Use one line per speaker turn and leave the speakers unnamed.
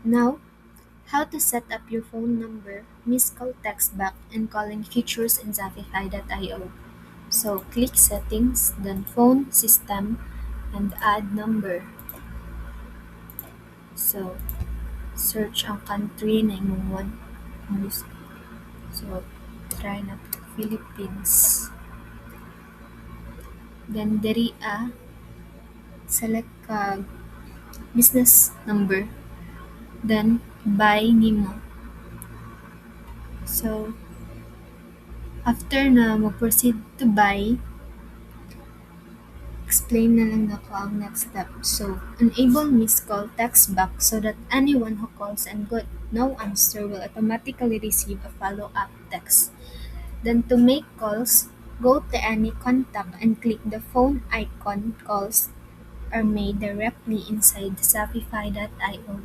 Now, how to set up your phone number, missed call text back, and calling features in Zapify.io. So, click Settings, then Phone System, and add number. So, search ang country na imong want. So, try na to, Philippines. Then, diri select business number. Then, buy nimo. So, after na mo-proceed to buy, explain na lang nako ang next step. So, enable missed call text back so that anyone who calls and got no answer will automatically receive a follow-up text. Then to make calls, go to any contact and click the phone icon. Calls are made directly inside Shopify.io.